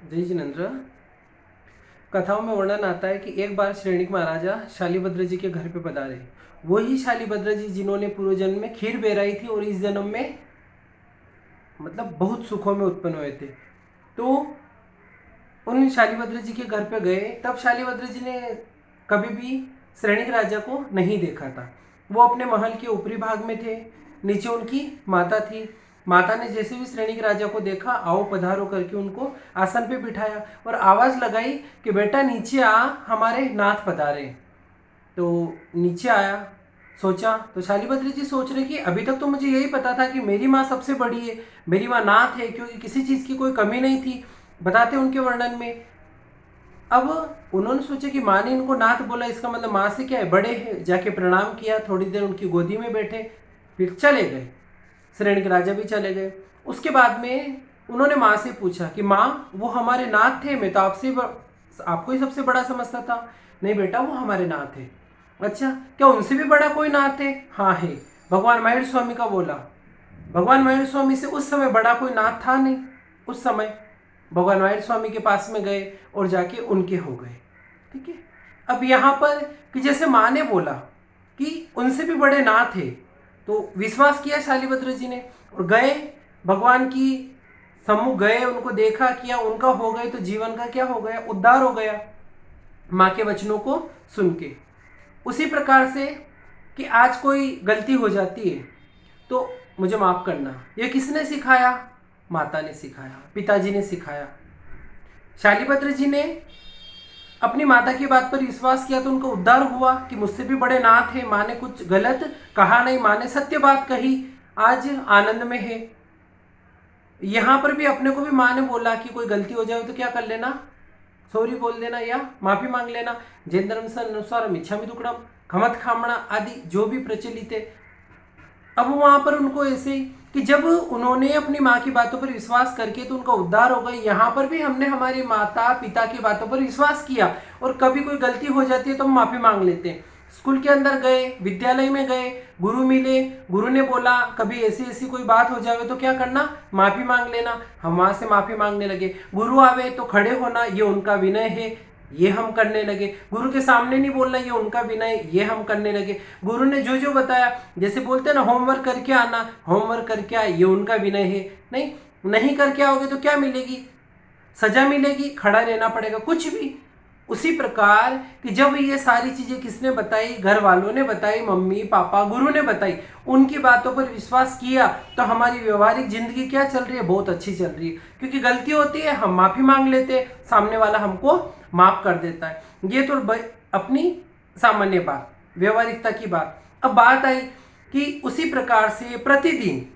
जय जिनेन्द्र। कथाओं में वर्णन आता है कि एक बार श्रेणिक महाराजा शालिभद्र जी के घर पे पधारे। वही शालिभद्र जी जिन्होंने पूर्व जन्म में खीर बेराई थी और इस जन्म में मतलब बहुत सुखों में उत्पन्न हुए थे। तो उन शालिभद्र जी के घर पे गए, तब शालिभद्र जी ने कभी भी श्रेणिक राजा को नहीं देखा था। वो अपने महल के ऊपरी भाग में थे, नीचे उनकी माता थी। माता ने जैसे भी श्रेणिक राजा को देखा, आओ पधारो करके उनको आसन पे बिठाया और आवाज लगाई कि बेटा नीचे आ, हमारे नाथ पधारे। तो नीचे आया, सोचा तो शालिभद्र जी सोच रहे कि अभी तक तो मुझे यही पता था कि मेरी माँ सबसे बड़ी है, मेरी माँ नाथ है, क्योंकि किसी चीज़ की कोई कमी नहीं थी, बताते उनके वर्णन में। अब उन्होंने सोचा कि माँ ने इनको नाथ बोला, इसका मतलब माँ से क्या है, बड़े हैं। जाके प्रणाम किया, थोड़ी देर उनकी गोदी में बैठे, फिर चले गए। श्रेणिक राजा भी चले गए। उसके बाद में उन्होंने माँ से पूछा कि माँ, वो हमारे नाथ थे, मैं तो आपको ही सबसे बड़ा समझता था। नहीं बेटा, वो हमारे नाथ है। अच्छा, क्या उनसे भी बड़ा कोई नाथ है? हाँ है, भगवान महेश स्वामी का बोला। भगवान महेश स्वामी से उस समय बड़ा कोई नाथ था नहीं। उस समय भगवान महेश स्वामी के पास में गए और जाके उनके हो गए। ठीक है। अब यहाँ पर कि जैसे माँ ने बोला कि उनसे भी बड़े नाथ है, तो विश्वास किया शालिभद्र जी ने और गए, भगवान की सम्मुख गए, उनको देखा, किया, उनका हो गए, तो जीवन का क्या हो गया, उद्धार हो गया माँ के वचनों को सुन के। उसी प्रकार से कि आज कोई गलती हो जाती है तो मुझे माफ़ करना, ये किसने सिखाया? माता ने सिखाया, पिताजी ने सिखाया। शालिभद्र जी ने अपनी माता की बात पर विश्वास किया तो उनका उद्धार हुआ कि मुझसे भी बड़े नाथ है, माँ ने कुछ गलत कहा नहीं, माँ ने सत्य बात कही, आज आनंद में है। यहाँ पर भी अपने को भी माँ ने बोला कि कोई गलती हो जाए तो क्या कर लेना, सॉरी बोल देना या माफी मांग लेना। जैन धर्म से अनुसार मिच्छामि दुक्कड़म, खमत खामणा आदि जो भी प्रचलित है। अब वहां पर उनको ऐसे कि जब उन्होंने अपनी माँ की बातों पर विश्वास करके तो उनका उद्धार हो गया। यहाँ पर भी हमने हमारी माता पिता की बातों पर विश्वास किया और कभी कोई गलती हो जाती है तो हम माफी मांग लेते हैं। स्कूल के अंदर गए, विद्यालय में गए, गुरु मिले, गुरु ने बोला कभी ऐसी ऐसी कोई बात हो जाए तो क्या करना, माफी मांग लेना। हम वहां से माफी मांगने लगे। गुरु आवे तो खड़े होना, ये उनका विनय है, ये हम करने लगे। गुरु के सामने नहीं बोलना, ये उनका विनय, ये हम करने लगे। गुरु ने जो जो बताया, जैसे बोलते हैं ना, होमवर्क करके आना, होमवर्क करके आए, ये उनका विनय है। नहीं, नहीं करके आओगे तो क्या मिलेगी, सजा मिलेगी, खड़ा रहना पड़ेगा, कुछ भी। उसी प्रकार कि जब ये सारी चीजें किसने बताई, घर वालों ने बताई, मम्मी पापा गुरु ने बताई, उनकी बातों पर विश्वास किया तो हमारी व्यवहारिक जिंदगी क्या चल रही है, बहुत अच्छी चल रही है। क्योंकि गलती होती है, हम माफी मांग लेते हैं, सामने वाला हमको माफ कर देता है। ये तो अपनी सामान्य बात, व्यवहारिकता की बात। अब बात आई कि उसी प्रकार से प्रतिदिन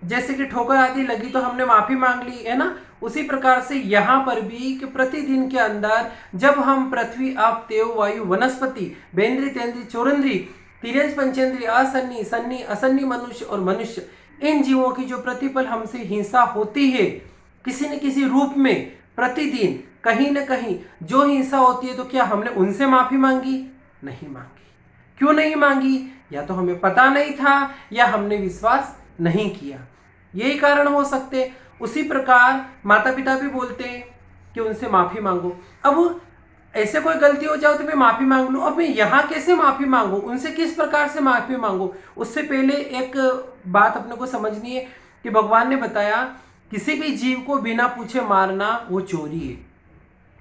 जैसे कि ठोकर आदि लगी तो हमने माफी मांग ली, है ना। उसी प्रकार से यहाँ पर भी कि प्रतिदिन के अंदर जब हम पृथ्वी आप तेव वायु वनस्पति बेंद्री तेंद्री चौरंद्री तिरंज पंचेंद्री असन्नी सन्नी असन्नी मनुष्य और मनुष्य, इन जीवों की जो प्रतिपल हमसे हिंसा होती है किसी न किसी रूप में, प्रतिदिन कहीं न कहीं जो हिंसा होती है, तो क्या हमने उनसे माफी मांगी? नहीं मांगी। क्यों नहीं मांगी? या तो हमें पता नहीं था या हमने विश्वास नहीं किया, यही कारण हो सकते। उसी प्रकार माता पिता भी बोलते हैं कि उनसे माफी मांगो। अब ऐसे कोई गलती हो जाओ तो मैं माफी मांग लूं, अब मैं यहाँ कैसे माफी मांगू, उनसे किस प्रकार से माफी मांगू? उससे पहले एक बात अपने को समझनी है कि भगवान ने बताया किसी भी जीव को बिना पूछे मारना वो चोरी है।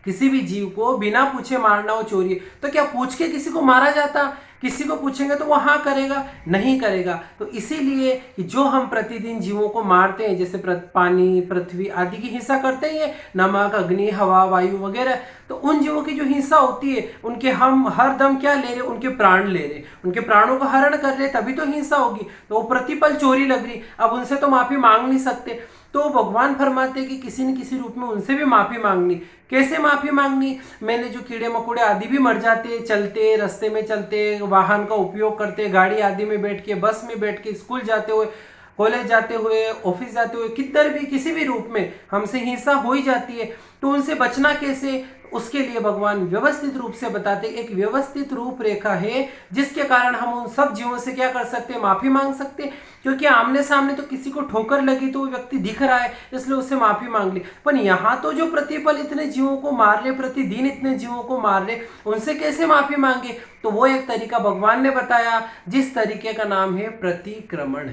किसी भी जीव को बिना पूछे मारना वो चोरी है। तो क्या पूछ के किसी को मारा जाता? किसी को पूछेंगे तो वो हाँ करेगा? नहीं करेगा। तो इसीलिए कि जो हम प्रतिदिन जीवों को मारते हैं, जैसे पानी पृथ्वी आदि की हिंसा करते हैं, नमक अग्नि हवा वायु वगैरह, तो उन जीवों की जो हिंसा होती है उनके हम हर दम क्या ले रहे, उनके प्राण ले रहे, उनके प्राणों का हरण कर रहे, तभी तो हिंसा होगी। तो वो प्रतिपल चोरी लग रही। अब उनसे तो माफी मांग नहीं सकते, तो भगवान फरमाते कि किसी न किसी रूप में उनसे भी माफी मांगनी। कैसे माफी मांगनी? मैंने जो कीड़े मकोड़े आदि भी मर जाते, चलते रास्ते में, चलते वाहन का उपयोग करते, गाड़ी आदि में बैठ के, बस में बैठ के, स्कूल जाते हुए, कॉलेज जाते हुए, ऑफिस जाते हुए, किधर भी किसी भी रूप में हमसे हिंसा हो ही जाती है। तो उनसे बचना कैसे? उसके लिए भगवान व्यवस्थित रूप से बताते, एक व्यवस्थित रूपरेखा है जिसके कारण हम उन सब जीवों से क्या कर सकते हैं, माफी मांग सकते हैं। क्योंकि आमने सामने तो किसी को ठोकर लगी तो वो व्यक्ति दिख रहा है, इसलिए उससे माफी मांग ली। पर यहाँ तो जो प्रतिपल इतने जीवों को मार रहे, प्रतिदिन इतने जीवों को मार रहे, उनसे कैसे माफी मांगे? तो वो एक तरीका भगवान ने बताया, जिस तरीके का नाम है प्रतिक्रमण,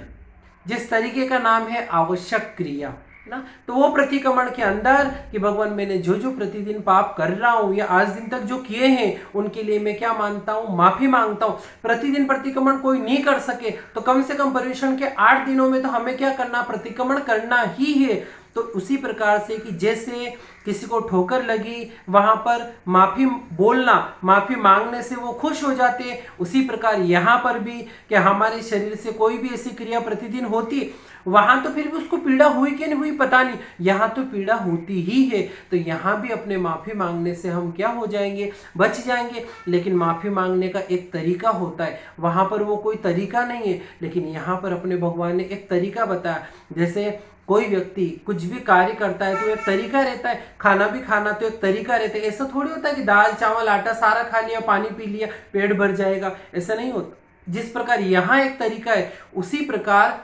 जिस तरीके का नाम है आवश्यक क्रिया ना। तो वो प्रतिक्रमण के अंदर कि भगवान मैंने जो जो प्रतिदिन पाप कर रहा हूं या आज दिन तक जो किए हैं उनके लिए मैं क्या मानता हूं, माफी मांगता हूं। प्रतिदिन प्रतिक्रमण कोई नहीं कर सके तो कम से कम पर्युषण के 8 दिनों में तो हमें क्या करना, प्रतिक्रमण करना ही है। तो उसी प्रकार से कि जैसे किसी को ठोकर लगी वहां पर माफी बोलना, माफी मांगने से वो खुश हो जाते हैं, उसी प्रकार यहाँ पर भी कि हमारे शरीर से कोई भी ऐसी क्रिया प्रतिदिन होती, वहां तो फिर भी उसको पीड़ा हुई कि नहीं हुई पता नहीं, यहाँ तो पीड़ा होती ही है। तो यहाँ भी अपने माफी मांगने से हम क्या हो जाएंगे, बच जाएंगे। लेकिन माफी मांगने का एक तरीका होता है, वहां पर वो कोई तरीका नहीं है, लेकिन यहाँ पर अपने भगवान ने एक तरीका बताया। जैसे कोई व्यक्ति कुछ भी कार्य करता है तो एक तरीका रहता है, खाना भी खाना तो एक तरीका रहता है। ऐसा थोड़ी होता है कि दाल चावल आटा सारा खा लिया, पानी पी लिया, पेट भर जाएगा, ऐसा नहीं होता। जिस प्रकार यहाँ एक तरीका है, उसी प्रकार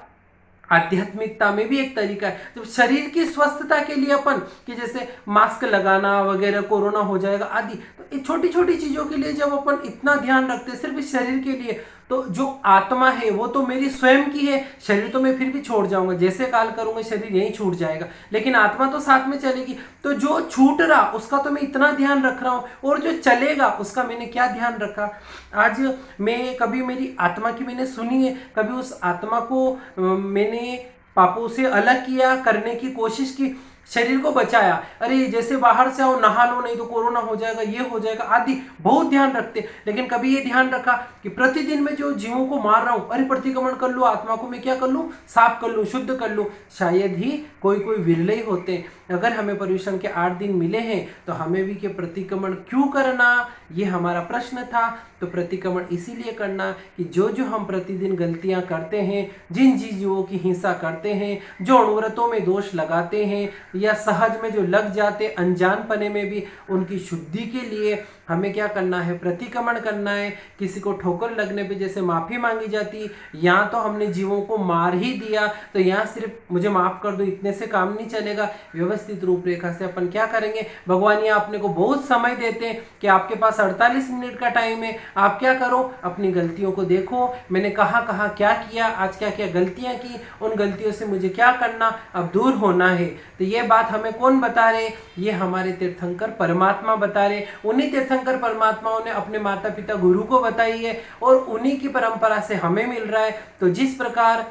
आध्यात्मिकता में भी एक तरीका है। तो शरीर की स्वस्थता के लिए अपन कि जैसे मास्क लगाना वगैरह, कोरोना हो जाएगा आदि, तो छोटी छोटी चीजों के लिए जब अपन इतना ध्यान रखते हैं सिर्फ इस शरीर के लिए, तो जो आत्मा है वो तो मेरी स्वयं की है, शरीर तो मैं फिर भी छोड़ जाऊंगा, जैसे काल करूंगा शरीर यहीं छूट जाएगा, लेकिन आत्मा तो साथ में चलेगी। तो जो छूट रहा उसका तो मैं इतना ध्यान रख रहा हूं, और जो चलेगा उसका मैंने क्या ध्यान रखा। आज मैं कभी मेरी आत्मा की मैंने सुनी है, कभी उस आत्मा को मैंने पापों से अलग किया, करने की कोशिश की, शरीर को बचाया। अरे जैसे बाहर से आओ नहा लो नहीं तो कोरोना हो जाएगा, ये हो जाएगा आदि, बहुत ध्यान रखते। लेकिन कभी ये ध्यान रखा कि प्रतिदिन मैं जो जीवों को मार रहा हूं, अरे प्रतिक्रमण कर लूं, आत्मा को मैं क्या कर लूं, साफ कर लूं, शुद्ध कर लूं। शायद ही कोई कोई विरले ही होते हैं। अगर हमें पर्युषण के 8 दिन मिले हैं तो हमें भी कि प्रतिक्रमण क्यों करना, ये हमारा प्रश्न था। तो प्रतिक्रमण इसीलिए करना कि जो जो हम प्रतिदिन गलतियां करते हैं, जिन जीवों की हिंसा करते हैं, जो अणुव्रतों में दोष लगाते हैं या सहज में जो लग जाते अनजानपने में भी, उनकी शुद्धि के लिए हमें क्या करना है, प्रतिक्रमण करना है। किसी को ठोकर लगने पे जैसे माफी मांगी जाती, यहाँ तो हमने जीवों को मार ही दिया तो यहाँ सिर्फ मुझे माफ कर दो इतने से काम नहीं चलेगा। व्यवस्थित रूपरेखा से अपन क्या करेंगे, भगवान यहाँ अपने को बहुत समय देते हैं कि आपके पास 48 मिनट का टाइम है, आप क्या करो, अपनी गलतियों को देखो, मैंने कहाँ कहाँ क्या किया, आज क्या क्या गलतियां की, उन गलतियों से मुझे क्या करना अब दूर होना है। तो ये बात हमें कौन बता रहे, ये हमारे तीर्थंकर परमात्मा बता रहे। उन्हीं तीर्थंकर परमात्माओं ने अपने माता पिता गुरु को बताई है और उन्हीं की परंपरा से हमें मिल रहा है। तो जिस प्रकार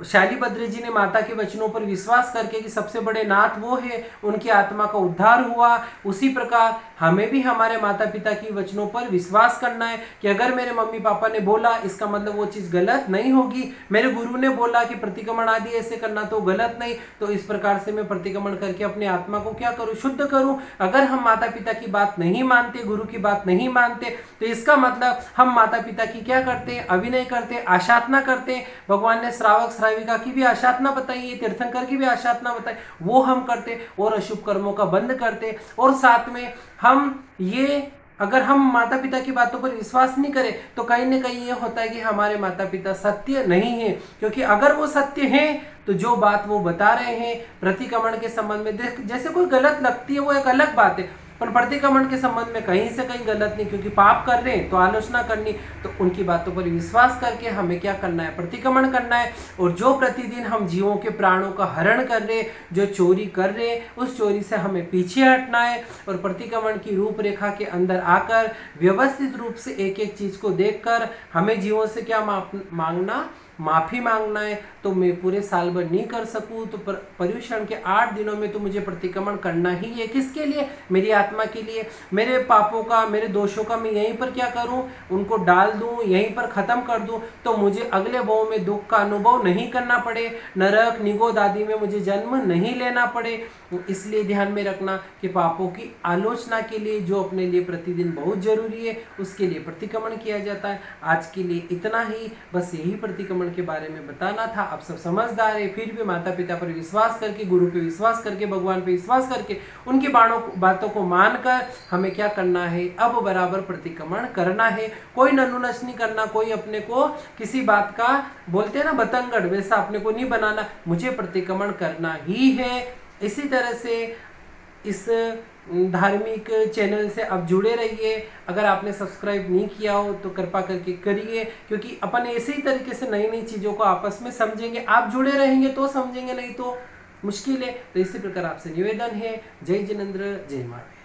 शालिभद्र जी ने माता के वचनों पर विश्वास करके कि सबसे बड़े नाथ वो है, उनकी आत्मा का उद्धार हुआ, उसी प्रकार हमें भी हमारे माता पिता की वचनों पर विश्वास करना है कि अगर मेरे मम्मी पापा ने बोला इसका मतलब वो चीज़ गलत नहीं होगी, मेरे गुरु ने बोला कि प्रतिक्रमण आदि ऐसे करना तो गलत नहीं, तो इस प्रकार से मैं प्रतिक्रमण करके अपने आत्मा को क्या करूँ, शुद्ध करूँ। अगर हम माता पिता की बात नहीं मानते, गुरु की बात नहीं मानते, तो इसका मतलब हम माता पिता की क्या करते हैं, अभिनय करते, आशातना करते। भगवान ने श्रावक श्राविका की भी आशातना बताई है, तीर्थंकर की भी आशातना बताई, वो हम करते और अशुभ कर्मों का बंद करते। और साथ में हम ये अगर हम माता पिता की बातों पर विश्वास नहीं करें तो कहीं ना कहीं ये होता है कि हमारे माता पिता सत्य नहीं है। क्योंकि अगर वो सत्य हैं तो जो बात वो बता रहे हैं प्रतिक्रमण के संबंध में, जैसे कोई गलत लगती है वो एक अलग बात है, पर प्रतिक्रमण के संबंध में कहीं से कहीं गलत नहीं, क्योंकि पाप कर रहे हैं तो आलोचना करनी। तो उनकी बातों पर विश्वास करके हमें क्या करना है, प्रतिक्रमण करना है। और जो प्रतिदिन हम जीवों के प्राणों का हरण कर रहे, जो चोरी कर रहे, उस चोरी से हमें पीछे हटना है और प्रतिक्रमण की रूपरेखा के अंदर आकर व्यवस्थित रूप से एक एक चीज को देखकर हमें जीवों से क्या मांगना, माफी मांगना है। तो मैं पूरे साल भर नहीं कर सकूं तो पर्युषण के 8 दिनों में तो मुझे प्रतिक्रमण करना ही है। किसके लिए, मेरी आत्मा के लिए। मेरे पापों का, मेरे दोषों का मैं यहीं पर क्या करूं, उनको डाल दूं, यहीं पर खत्म कर दूं, तो मुझे अगले भाव में दुख का अनुभव नहीं करना पड़े, नरक निगोद आदि में मुझे जन्म नहीं लेना पड़े। इसलिए ध्यान में रखना कि पापों की आलोचना के लिए जो अपने लिए प्रतिदिन बहुत जरूरी है उसके लिए प्रतिक्रमण किया जाता है। आज के लिए इतना ही, बस यही प्रतिक्रमण प्रतिक्रमण के बारे में बताना था। आप सब समझदार है, फिर भी माता पिता पर विश्वास करके, गुरु पे विश्वास करके, भगवान पे विश्वास करके, उनकी बातों को मानकर हमें क्या करना है, अब बराबर प्रतिक्रमण करना है। कोई नन्नू-नच नहीं करना, कोई अपने को किसी बात का बोलते हैं ना बतंगड़, वैसा अपने को नहीं बनाना, मुझे प्रतिक्रमण करना ही है। इसी तरह से इस धार्मिक चैनल से आप जुड़े रहिए। अगर आपने सब्सक्राइब नहीं किया हो तो कृपा करके करिए, क्योंकि अपन ऐसे ही तरीके से नई नई चीज़ों को आपस में समझेंगे। आप जुड़े रहेंगे तो समझेंगे, नहीं तो मुश्किल है। तो इसी प्रकार आपसे निवेदन है, जय जिनेंद्र, जय महावीर।